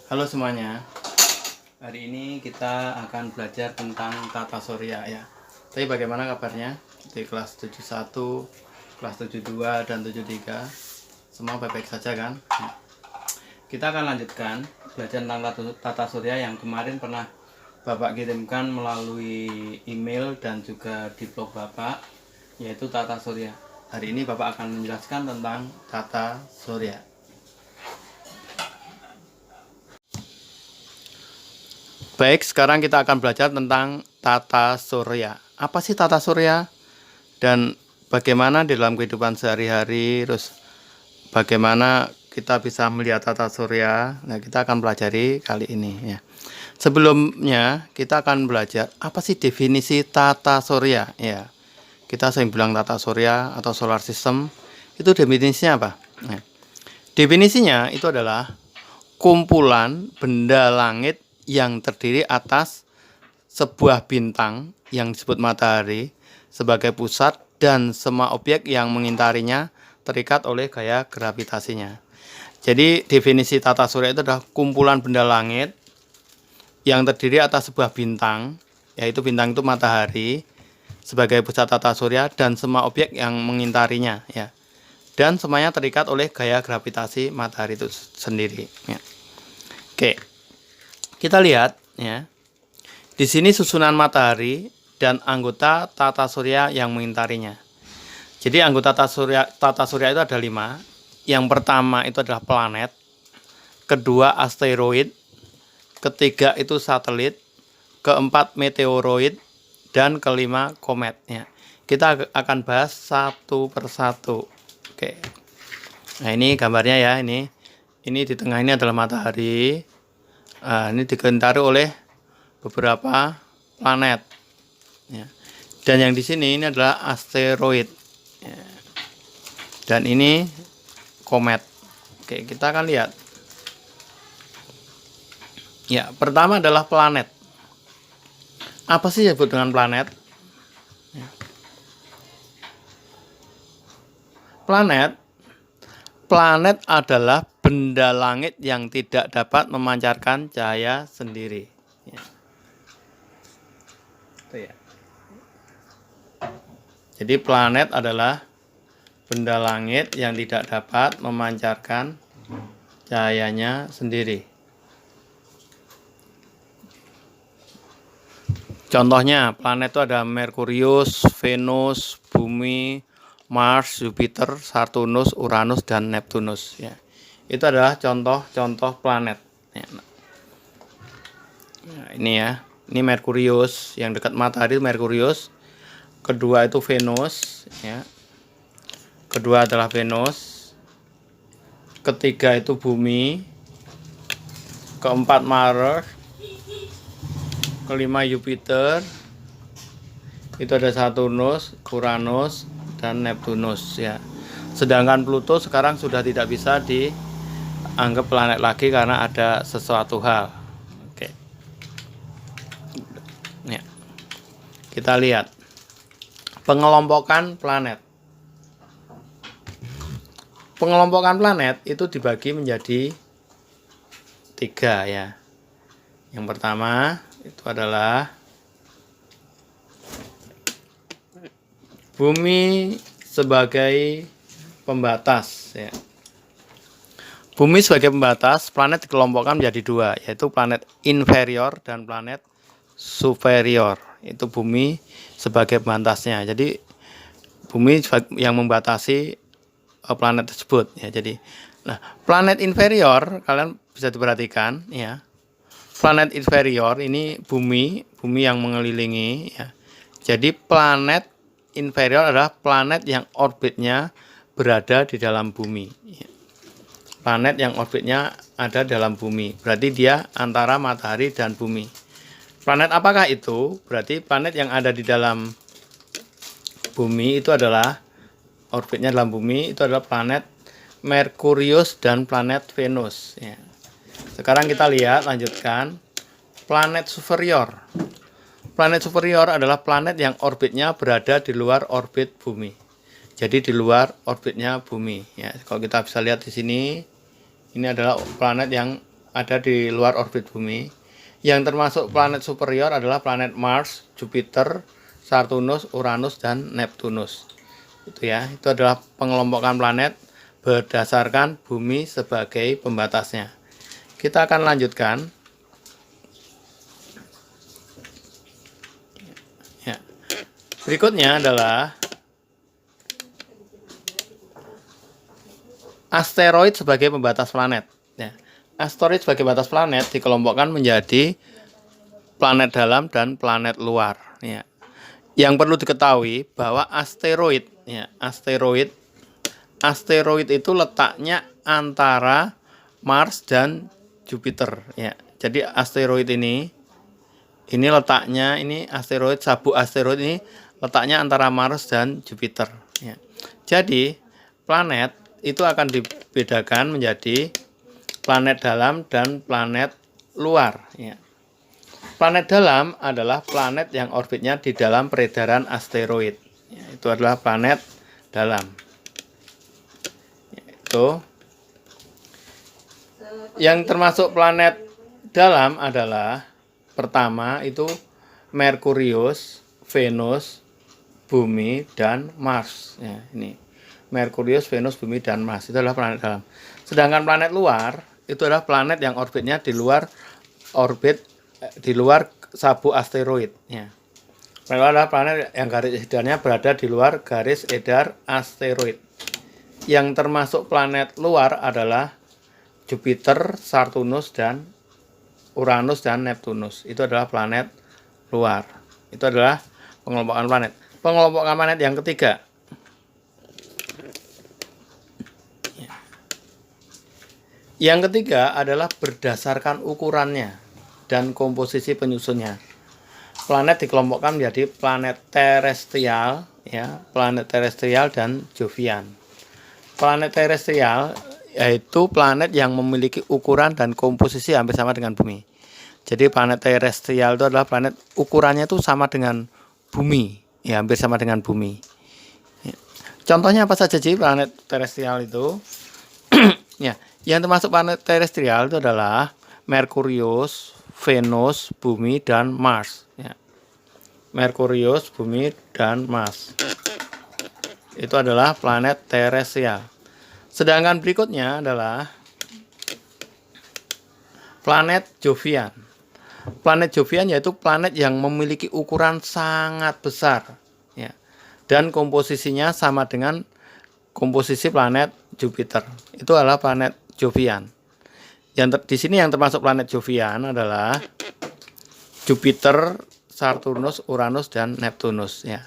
Halo semuanya, hari ini kita akan belajar tentang tata surya ya. Tapi bagaimana kabarnya di kelas 71, kelas 72 dan 73? Semua baik-baik saja kan? Kita akan lanjutkan belajar tentang tata surya yang kemarin pernah Bapak kirimkan melalui email dan juga di blog Bapak, yaitu tata surya. Hari ini Bapak akan menjelaskan tentang tata surya. Baik, sekarang kita akan belajar tentang tata surya. Apa sih tata surya? Dan bagaimana di dalam kehidupan sehari-hari, terus bagaimana kita bisa melihat tata surya? Nah, kita akan pelajari kali ini ya. Sebelumnya, kita akan belajar apa sih definisi tata surya ya. Kita sering bilang tata surya atau solar system. Itu definisinya apa? Nah, definisinya itu adalah kumpulan benda langit yang terdiri atas sebuah bintang yang disebut matahari sebagai pusat dan semua objek yang mengintarinya terikat oleh gaya gravitasinya. Jadi definisi tata surya itu adalah kumpulan benda langit yang terdiri atas sebuah bintang, yaitu bintang itu matahari sebagai pusat tata surya dan semua objek yang mengintarinya ya. Dan semuanya terikat oleh gaya gravitasi matahari itu sendiri ya. Oke. Kita lihat ya. Di sini susunan matahari dan anggota tata surya yang mengintarinya. Jadi anggota tata surya itu ada 5. Yang pertama itu adalah planet, kedua asteroid, ketiga itu satelit, keempat meteoroid, dan kelima komet ya. Kita akan bahas satu persatu. Oke. Nah, ini gambarnya ya, ini di tengah ini adalah matahari. Ini digelintari oleh beberapa planet ya. Dan yang di sini ini adalah asteroid ya. Dan ini komet. Oke, kita akan lihat ya. Pertama adalah planet. Apa sih yang disebut dengan planet ya. Planet adalah benda langit yang tidak dapat memancarkan cahaya sendiri ya. Itu ya. Jadi planet adalah benda langit yang tidak dapat memancarkan cahayanya sendiri. Contohnya planet itu ada Merkurius, Venus, Bumi, Mars, Jupiter, Saturnus, Uranus, dan Neptunus ya. Itu adalah contoh-contoh planet ya. Nah, ini ya, ini Merkurius, yang dekat matahari Merkurius. Kedua itu Venus ya. Kedua adalah Venus. Ketiga itu Bumi. Keempat Mars. Kelima Jupiter. Itu ada Saturnus, Uranus, dan Neptunus ya. Sedangkan Pluto sekarang sudah tidak bisa dianggap planet lagi karena ada sesuatu hal. Oke. Ya. Kita lihat pengelompokan planet. Pengelompokan planet itu dibagi menjadi 3 ya. Yang pertama itu adalah Bumi sebagai pembatas ya. Bumi sebagai pembatas, planet dikelompokkan menjadi 2, yaitu planet inferior dan planet superior. Itu Bumi sebagai pembatasnya. Jadi Bumi yang membatasi planet tersebut ya. Jadi nah, planet inferior kalian bisa diperhatikan ya. Planet inferior ini bumi yang mengelilingi ya. Jadi planet inferior adalah planet yang orbitnya berada di dalam bumi ya. Planet yang orbitnya ada dalam bumi, berarti dia antara matahari dan bumi. Planet apakah itu? Berarti planet yang ada di dalam bumi itu adalah orbitnya dalam bumi, itu adalah planet Merkurius dan planet Venus ya. Sekarang kita lihat, lanjutkan planet superior. Planet superior adalah planet yang orbitnya berada di luar orbit bumi. Jadi di luar orbitnya bumi ya. Kalau kita bisa lihat di sini, ini adalah planet yang ada di luar orbit bumi. Yang termasuk planet superior adalah planet Mars, Jupiter, Saturnus, Uranus, dan Neptunus. Itu ya, itu adalah pengelompokan planet berdasarkan bumi sebagai pembatasnya. Kita akan lanjutkan. Ya. Berikutnya adalah asteroid sebagai pembatas planet. Ya. Asteroid sebagai batas planet dikelompokkan menjadi planet dalam dan planet luar. Ya. Yang perlu diketahui bahwa asteroid itu letaknya antara Mars dan Jupiter. Ya. Jadi asteroid ini letaknya, ini asteroid, sabuk asteroid ini letaknya antara Mars dan Jupiter. Ya. Jadi planet itu akan dibedakan menjadi planet dalam dan planet luar. Ya. Planet dalam adalah planet yang orbitnya di dalam peredaran asteroid. Ya, itu adalah planet dalam. Ya, itu. Yang termasuk planet dalam adalah pertama itu Merkurius, Venus, Bumi, dan Mars. Ya, ini Merkurius, Venus, Bumi, dan Mars. Itu adalah planet dalam. Sedangkan planet luar itu adalah planet yang orbitnya di luar sabuk asteroid. Ya. Planet luar adalah planet yang garis edarnya berada di luar garis edar asteroid. Yang termasuk planet luar adalah Jupiter, Saturnus, dan Uranus, dan Neptunus. Itu adalah planet luar. Itu adalah pengelompokan planet. Pengelompokan planet yang ketiga. Yang ketiga adalah berdasarkan ukurannya dan komposisi penyusunnya. Planet dikelompokkan menjadi planet terestrial, ya, planet terestrial dan Jovian. Planet terestrial yaitu planet yang memiliki ukuran dan komposisi hampir sama dengan bumi. Jadi planet terestrial itu adalah planet ukurannya itu sama dengan bumi, ya, hampir sama dengan bumi. Ya. Contohnya apa saja sih planet terestrial itu? Ya. Yang termasuk planet terestrial itu adalah Merkurius, Venus, Bumi, dan Mars. Ya. Merkurius, Bumi, dan Mars. Itu adalah planet terestrial. Sedangkan berikutnya adalah planet Jovian. Planet Jovian yaitu planet yang memiliki ukuran sangat besar. Ya. Dan komposisinya sama dengan komposisi planet Jupiter. Itu adalah planet Jovian. Di sini yang termasuk planet Jovian adalah Jupiter, Saturnus, Uranus, dan Neptunus. Ya.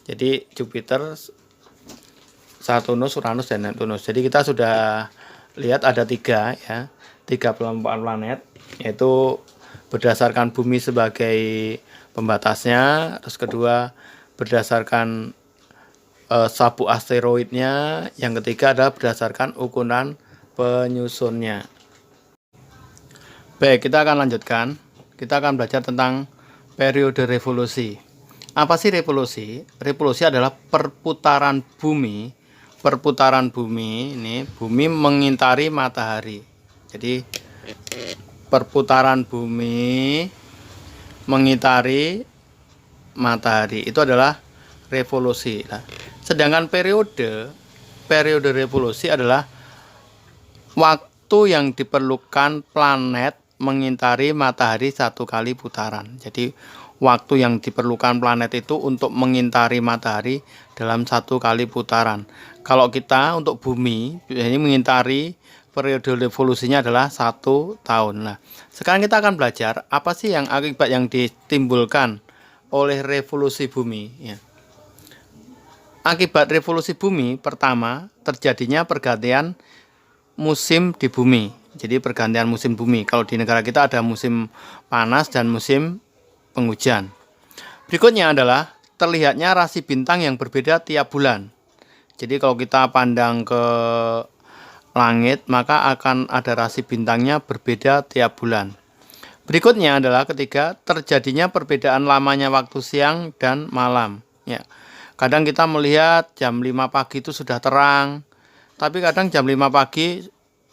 Jadi Jupiter, Saturnus, Uranus, dan Neptunus. Jadi kita sudah lihat ada tiga pengelompokan planet, yaitu berdasarkan bumi sebagai pembatasnya, terus kedua berdasarkan sabuk asteroidnya, yang ketiga adalah berdasarkan ukuran penyusunnya. Baik, kita akan lanjutkan. Kita akan belajar tentang periode revolusi. Apa sih revolusi? Revolusi adalah perputaran bumi. Perputaran bumi, ini bumi mengitari matahari. Jadi perputaran bumi mengitari matahari itu adalah revolusi. Nah, sedangkan periode revolusi adalah waktu yang diperlukan planet mengitari matahari satu kali putaran. Jadi waktu yang diperlukan planet itu untuk mengitari matahari dalam satu kali putaran. Kalau kita untuk bumi ini mengitari periode revolusinya adalah 1 tahun. Nah, sekarang kita akan belajar apa sih yang akibat yang ditimbulkan oleh revolusi bumi. Ya. Akibat revolusi bumi pertama terjadinya pergantian musim di bumi. Jadi pergantian musim bumi. Kalau di negara kita ada musim panas dan musim penghujan. Berikutnya adalah terlihatnya rasi bintang yang berbeda tiap bulan. Jadi kalau kita pandang ke langit, maka akan ada rasi bintangnya berbeda tiap bulan. Berikutnya adalah ketiga, terjadinya perbedaan lamanya waktu siang dan malam. Ya. Kadang kita melihat jam 5 pagi itu sudah terang, tapi kadang jam 5 pagi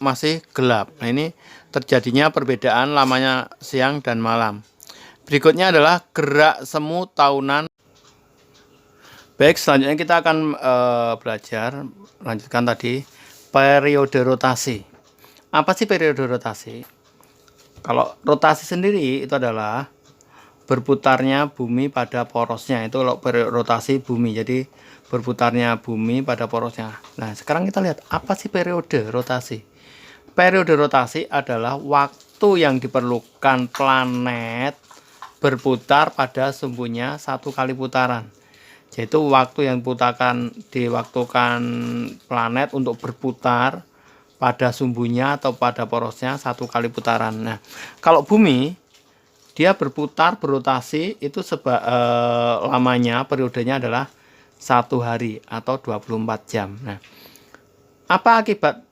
masih gelap. Nah, ini terjadinya perbedaan lamanya siang dan malam. Berikutnya adalah gerak semu tahunan. Baik, selanjutnya kita akan belajar lanjutkan tadi periode rotasi. Apa sih periode rotasi? Kalau rotasi sendiri itu adalah berputarnya bumi pada porosnya. Itu kalau periode rotasi bumi. Jadi berputarnya bumi pada porosnya. Nah, sekarang kita lihat apa sih periode rotasi. Periode rotasi adalah waktu yang diperlukan planet berputar pada sumbunya satu kali putaran. Yaitu waktu yang diwaktukan planet untuk berputar pada sumbunya atau pada porosnya satu kali putaran. Nah, kalau bumi dia berputar berotasi itu lamanya periodenya adalah 1 hari atau 24 jam. Nah, apa akibat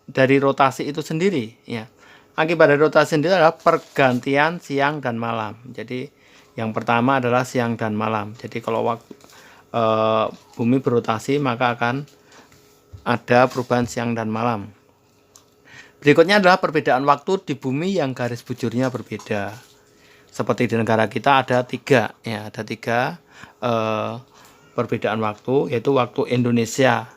dari rotasi itu sendiri? Ya, akibat dari rotasi sendiri adalah pergantian siang dan malam. Jadi yang pertama adalah siang dan malam. Jadi kalau waktu bumi berotasi maka akan ada perubahan siang dan malam. Berikutnya adalah perbedaan waktu di bumi yang garis bujurnya berbeda. Seperti di negara kita ada tiga perbedaan waktu, yaitu waktu Indonesia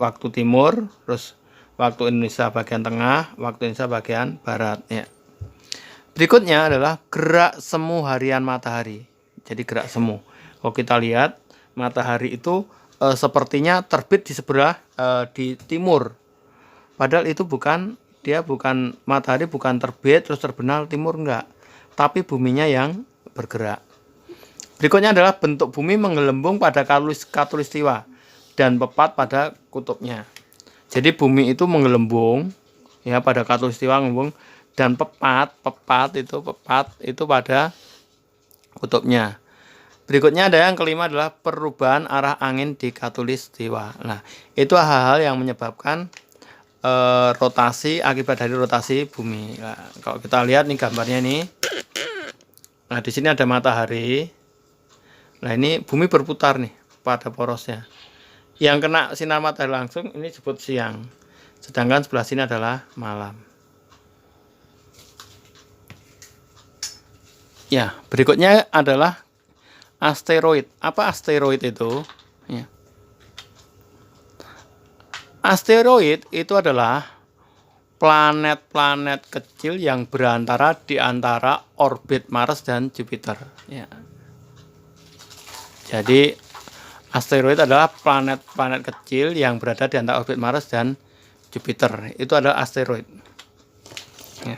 waktu timur, terus waktu Indonesia bagian tengah, waktu Indonesia bagian barat. Ya. Berikutnya adalah gerak semu harian matahari. Jadi gerak semu. Kalau kita lihat matahari itu sepertinya terbit di sebelah di timur. Padahal itu matahari bukan terbit terus terbenam timur, enggak. Tapi buminya yang bergerak. Berikutnya adalah bentuk bumi menggelembung pada khatulistiwa dan pepat pada kutubnya. Jadi bumi itu menggelembung ya pada khatulistiwa menggelembung, dan pepat itu pada kutubnya. Berikutnya ada yang kelima adalah perubahan arah angin di khatulistiwa. Nah, itu hal-hal yang menyebabkan rotasi akibat dari rotasi bumi. Nah, kalau kita lihat nih gambarnya nih. Nah, di sini ada matahari. Nah, ini bumi berputar nih pada porosnya. Yang kena sinar matahari langsung ini disebut siang. Sedangkan sebelah sini adalah malam. Ya, berikutnya adalah asteroid. Apa asteroid itu? Ya. Asteroid itu adalah planet-planet kecil yang di antara orbit Mars dan Jupiter. Ya. Jadi asteroid adalah planet-planet kecil yang berada di antara orbit Mars dan Jupiter. Itu adalah asteroid. Ya.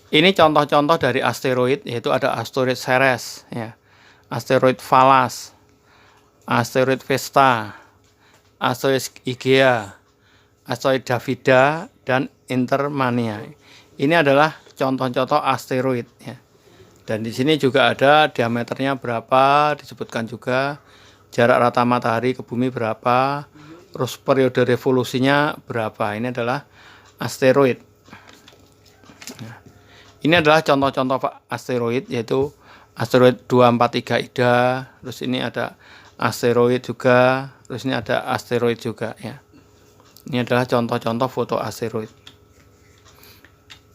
Ini contoh-contoh dari asteroid, yaitu ada asteroid Ceres, ya, asteroid Pallas, asteroid Vesta, asteroid Igea, asteroid Davida, dan Intermania. Ini adalah contoh-contoh asteroid. Ya. Dan di sini juga ada diameternya berapa, disebutkan juga jarak rata matahari ke bumi berapa, terus periode revolusinya berapa. Ini adalah asteroid. Ini adalah contoh-contoh asteroid, yaitu asteroid 243 Ida, terus ini ada asteroid juga, terus ini ada asteroid juga, ya. Ini adalah contoh-contoh foto asteroid.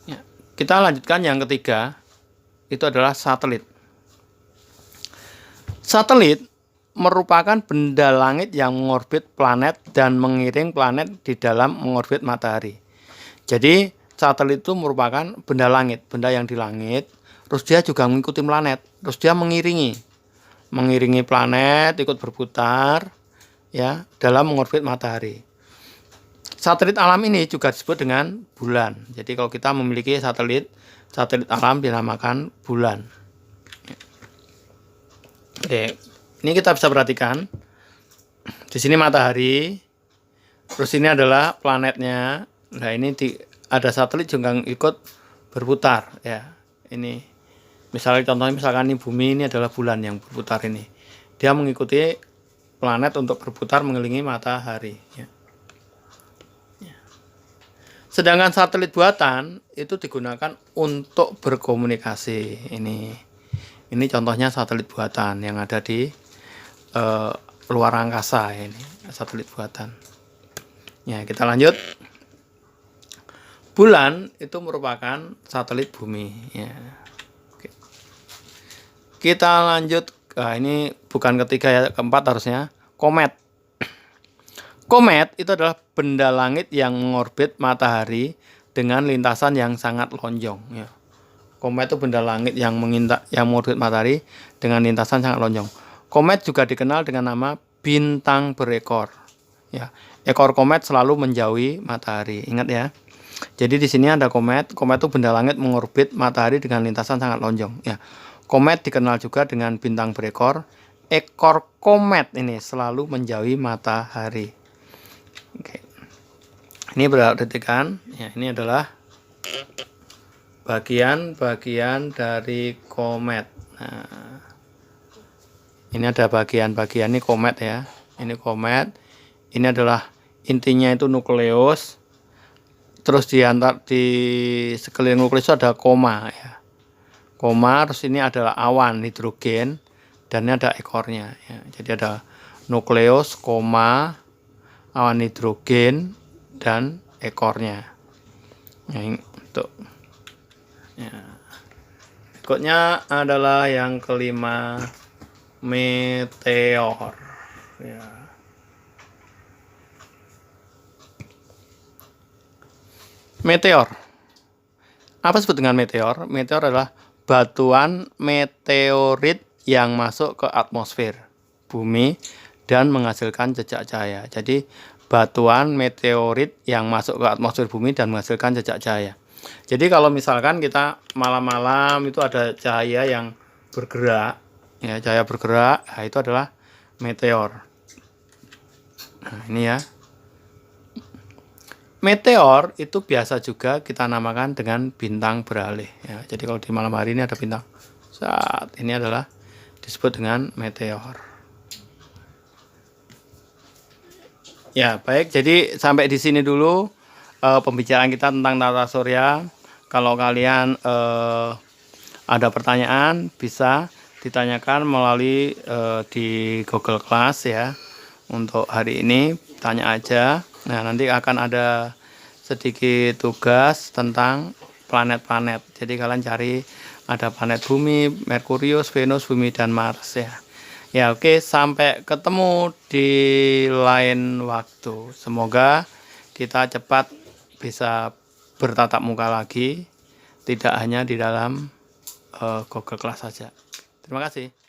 Ya. Kita lanjutkan yang ketiga, itu adalah satelit. Satelit merupakan benda langit yang mengorbit planet dan mengiring planet di dalam mengorbit matahari. Jadi satelit itu merupakan benda langit, benda yang di langit, terus dia juga mengikuti planet, terus dia mengiringi planet ikut berputar ya dalam mengorbit matahari. Satelit alam ini juga disebut dengan bulan. Jadi kalau kita memiliki satelit alam dinamakan bulan. Oke, ini kita bisa perhatikan. Di sini matahari, terus ini adalah planetnya. Nah, ini ada satelit juga ikut berputar ya. Ini contohnya misalkan ini bumi, ini adalah bulan yang berputar ini. Dia mengikuti planet untuk berputar mengelilingi matahari ya. Sedangkan satelit buatan itu digunakan untuk berkomunikasi. Ini contohnya satelit buatan yang ada di luar angkasa ini, satelit buatan. Ya, kita lanjut. Bulan itu merupakan satelit bumi ya. Oke. Kita lanjut, ini bukan ketiga ya, keempat harusnya, komet. Komet itu adalah benda langit yang mengorbit matahari dengan lintasan yang sangat lonjong ya. Komet itu benda langit yang mengorbit matahari dengan lintasan sangat lonjong. Komet juga dikenal dengan nama bintang berekor ya. Ekor komet selalu menjauhi matahari, ingat ya. Jadi di sini ada komet. Komet itu benda langit mengorbit matahari dengan lintasan sangat lonjong ya. Komet dikenal juga dengan bintang berekor. Ekor komet ini selalu menjauhi matahari. Oke. Ini berarti kan ya, ini adalah bagian-bagian dari komet. Nah, ini ada bagian-bagian, ini komet ya. Ini komet. Ini adalah intinya itu nukleus. Terus di sekeliling nukleus ada koma ya. Koma, terus ini adalah awan hidrogen dan ini ada ekornya ya. Jadi ada nukleus, koma, awan hidrogen dan ekornya. Yang untuk ya. Berikutnya adalah yang kelima, meteor ya. Meteor. Apa disebut dengan meteor? Meteor adalah batuan meteorit yang masuk ke atmosfer bumi dan menghasilkan jejak cahaya. Jadi batuan meteorit yang masuk ke atmosfer bumi dan menghasilkan jejak cahaya. Jadi kalau misalkan kita malam-malam itu ada cahaya yang bergerak, ya cahaya bergerak, nah itu adalah meteor. Nah ini ya. Meteor itu biasa juga kita namakan dengan bintang beralih ya. Jadi kalau di malam hari ini ada bintang, saat ini adalah disebut dengan meteor. Ya baik, jadi sampai di sini dulu pembicaraan kita tentang tata surya. Kalau kalian ada pertanyaan bisa ditanyakan melalui di Google Class ya. Untuk hari ini tanya aja. Nah nanti akan ada sedikit tugas tentang planet-planet. Jadi kalian cari ada planet bumi, Merkurius, Venus, bumi dan Mars ya. Ya oke, sampai ketemu di lain waktu. Semoga kita cepat bisa bertatap muka lagi, tidak hanya di dalam Google Class saja. Terima kasih.